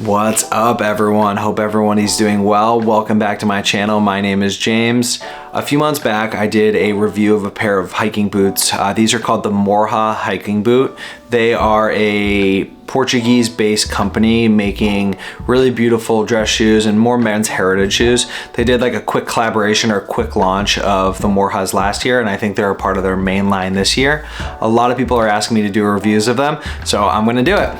What's up everyone? Hope everyone is doing well. Welcome back to my channel. My name is James. A few months back I did a review of a pair of hiking boots. These are called the Morjas hiking boot. They are a Portuguese based company making really beautiful dress shoes and more men's heritage shoes. They did like a quick collaboration or quick launch of the Morjas last year, and I think they're a part of their main line this year. A lot of people are asking me to do reviews of them, so I'm gonna do it.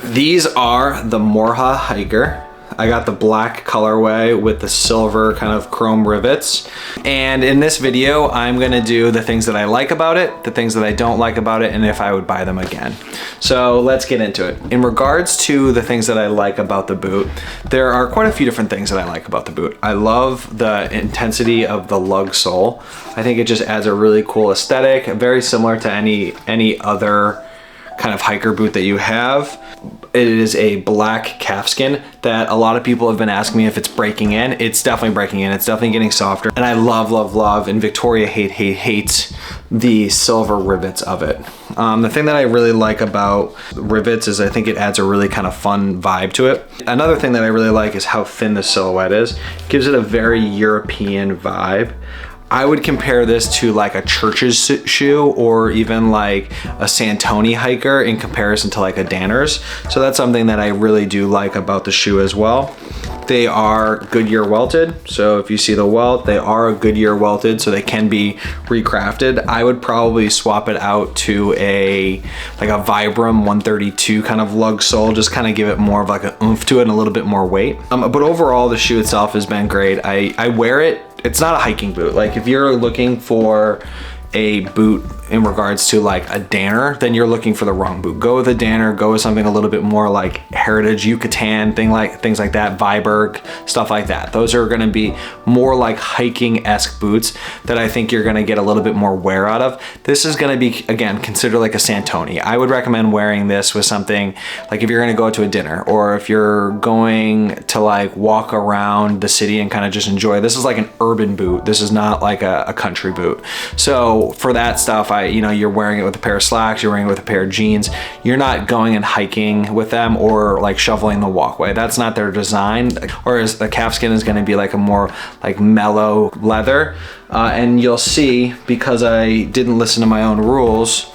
These are the Morjas hiker. I got the black colorway with the silver kind of chrome rivets. And in this video, I'm gonna do the things that I like about it, the things that I don't like about it, and if I would buy them again. So let's get into it. In regards to the things that I like about the boot, there are quite a few different things that I like about the boot. I love the intensity of the lug sole. I think it just adds a really cool aesthetic, very similar to any other kind of hiker boot that you have. It is a black calfskin that a lot of people have been asking me if it's breaking in. It's definitely breaking in. It's definitely getting softer. And I love, and Victoria hates the silver rivets of it. The thing that I really like about rivets is I think it adds a really kind of fun vibe to it. Another thing that I really like is how thin the silhouette is. It gives it a very European vibe. I would compare this to like a Church's shoe or even like a Santoni hiker in comparison to like a Danner's. So that's something that I really do like about the shoe as well. They are Goodyear welted. So if you see the welt, they are Goodyear welted, so they can be recrafted. I would probably swap it out to like a Vibram 132 kind of lug sole, just kind of give it more of like a oomph to it and a little bit more weight. But overall, the shoe itself has been great. I wear it. It's not a hiking boot. Like if you're looking for a boot in regards to like a Danner, then you're looking for the wrong boot. Go with a Danner, go with something a little bit more like heritage, Yucatan, things like that, Viberg, stuff like that. Those are gonna be more like hiking-esque boots that I think you're gonna get a little bit more wear out of. This is gonna be, again, considered like a Santoni. I would recommend wearing this with something like if you're gonna go to a dinner or if you're going to like walk around the city and kind of just enjoy. This is like an urban boot. This is not like a country boot. So for that stuff, you're wearing it with a pair of slacks, you're wearing it with a pair of jeans. You're not going and hiking with them or like shoveling the walkway. That's not their design. Whereas the calfskin is gonna be like a more like mellow leather. And you'll see, because I didn't listen to my own rules,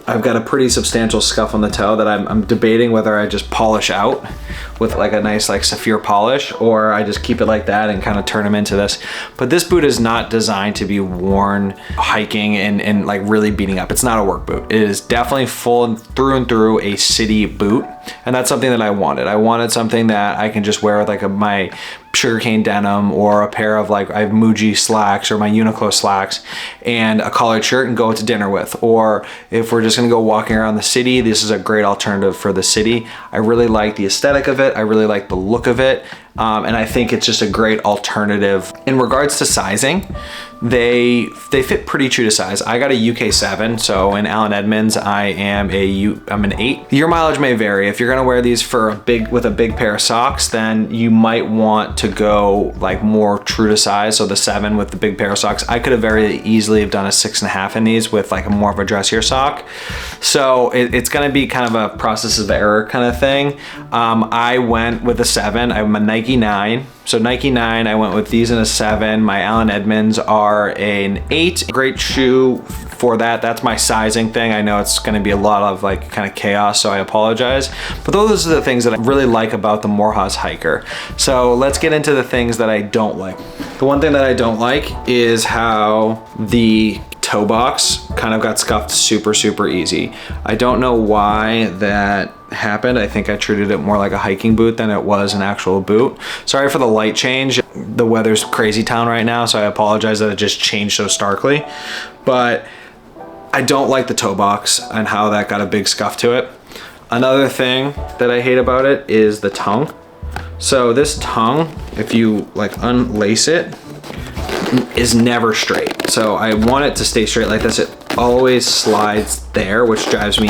I've got a pretty substantial scuff on the toe that I'm debating whether I just polish out with like a nice like sapphire polish or I just keep it like that and kind of turn them into this. But this boot is not designed to be worn hiking and like really beating up. It's not a work boot. It is definitely full and through a city boot. And that's something that I wanted. I wanted something that I can just wear with like my sugarcane denim or a pair of like, I have Muji slacks or my Uniqlo slacks and a collared shirt and go to dinner with. Or if we're just gonna go walking around the city, this is a great alternative for the city. I really like the aesthetic of it. I really like the look of it. And I think it's just a great alternative. In regards to sizing, they fit pretty true to size. I got a UK 7, so in Allen Edmonds, I'm an 8. Your mileage may vary. If you're gonna wear these with a big pair of socks, then you might want to go like more true to size. So the 7 with the big pair of socks. I could have very easily have done a 6.5 in these with like a more of a dressier sock. So it's gonna be kind of a process of error kind of thing. I went with a 7. I'm a Nike 9. So Nike 9, I went with these in a 7. My Allen Edmonds are an 8. Great shoe for that. That's my sizing thing. I know it's gonna be a lot of like kind of chaos, so I apologize. But those are the things that I really like about the Morjas hiker. So let's get into the things that I don't like. The one thing that I don't like is how the toe box kind of got scuffed super easy. I don't know why that happened. I think I treated it more like a hiking boot than it was an actual boot. Sorry for the light change. The weather's crazy town right now, so I apologize that it just changed so starkly. But I don't like the toe box and how that got a big scuff to it. Another thing that I hate about it is the tongue. So this tongue, if you like unlace it, is never straight. So I want it to stay straight like this. It always slides there, which drives me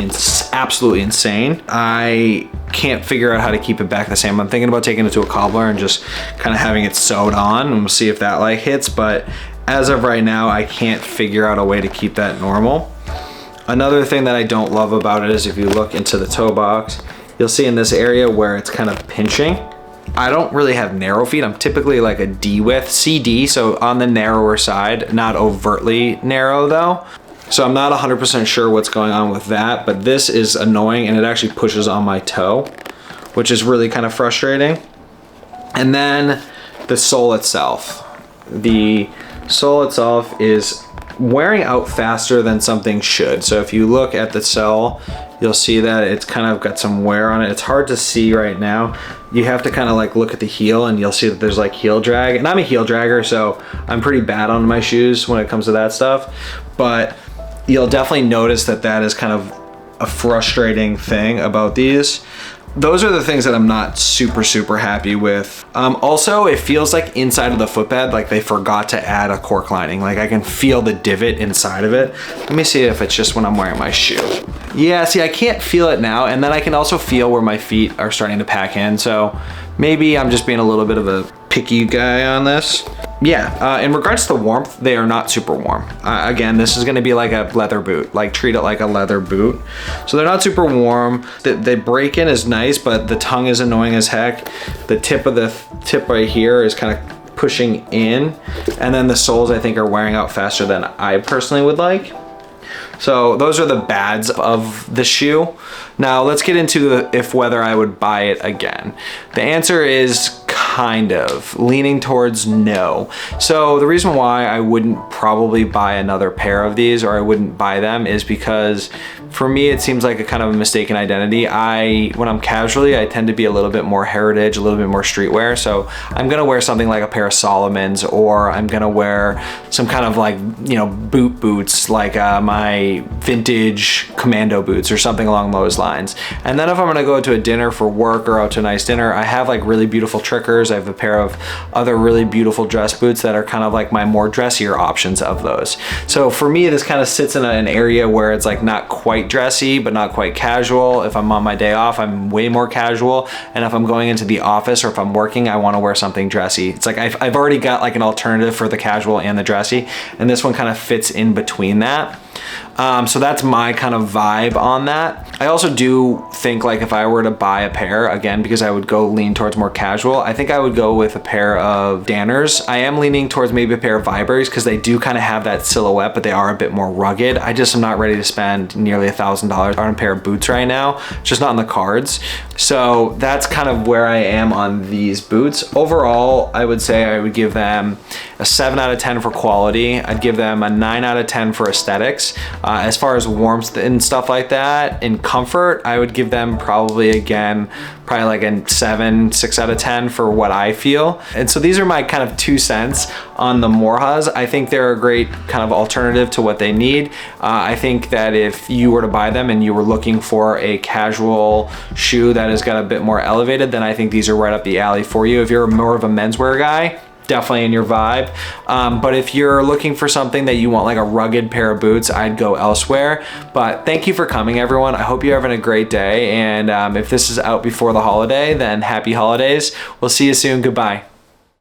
absolutely insane. I can't figure out how to keep it back the same. I'm thinking about taking it to a cobbler and just kind of having it sewed on, and we'll see if that like hits. But as of right now, I can't figure out a way to keep that normal. Another thing that I don't love about it is if you look into the toe box, you'll see in this area where it's kind of pinching. I don't really have narrow feet. I'm typically like a D width, CD, so on the narrower side, not overtly narrow though. So I'm not 100% sure what's going on with that, but this is annoying and it actually pushes on my toe, which is really kind of frustrating. And then the sole itself. The sole itself is wearing out faster than something should. So if you look at the sole, you'll see that it's kind of got some wear on it. It's hard to see right now. You have to kind of like look at the heel and you'll see that there's like heel drag. And I'm a heel dragger, so I'm pretty bad on my shoes when it comes to that stuff. But you'll definitely notice that that is kind of a frustrating thing about these. Those are the things that I'm not super happy with. Also, it feels like inside of the footbed, like they forgot to add a cork lining. Like I can feel the divot inside of it. Let me see if it's just when I'm wearing my shoe. Yeah, see, I can't feel it now. And then I can also feel where my feet are starting to pack in. So maybe I'm just being a little bit of a picky guy on this. Yeah, in regards to warmth, they are not super warm. Again, this is gonna be like a leather boot, like treat it like a leather boot. So they're not super warm. The break-in is nice, but the tongue is annoying as heck. The tip of the tip right here is kind of pushing in. And then the soles, I think, are wearing out faster than I personally would like. So those are the bads of the shoe. Now let's get into whether I would buy it again. The answer is kind of leaning towards no. So the reason why I wouldn't probably buy another pair of these, or I wouldn't buy them, is because for me it seems like a kind of a mistaken identity. When I'm casually, I tend to be a little bit more heritage, a little bit more streetwear. So I'm gonna wear something like a pair of Solomons, or I'm gonna wear some kind of like, you know, boots, like my vintage commando boots or something along those lines. And then if I'm gonna go to a dinner for work or out to a nice dinner, I have like really beautiful trickers. I have a pair of other really beautiful dress boots that are kind of like my more dressier options of those. So for me, this kind of sits in an area where it's like not quite dressy, but not quite casual. If I'm on my day off, I'm way more casual. And if I'm going into the office or if I'm working, I want to wear something dressy. It's like I've already got like an alternative for the casual and the dressy, and this one kind of fits in between that. So that's my kind of vibe on that. I also do think like if I were to buy a pair, again, because I would go lean towards more casual, I think I would go with a pair of Danners. I am leaning towards maybe a pair of Vibers because they do kind of have that silhouette, but they are a bit more rugged. I just am not ready to spend nearly $1,000 on a pair of boots right now, just not in the cards. So that's kind of where I am on these boots. Overall, I would say I would give them a 7 out of 10 for quality. I'd give them a 9 out of 10 for aesthetics. As far as warmth and stuff like that, in comfort, I would give them probably like a 6 out of 10 for what I feel. And so these are my kind of 2 cents on the Morjas. I think they're a great kind of alternative to what they need. I think that if you were to buy them and you were looking for a casual shoe that has got a bit more elevated, then I think these are right up the alley for you. If you're more of a menswear guy, definitely in your vibe. But if you're looking for something that you want like a rugged pair of boots, I'd go elsewhere. But thank you for coming, everyone. I hope you're having a great day. And if this is out before the holiday, then happy holidays. We'll see you soon. Goodbye.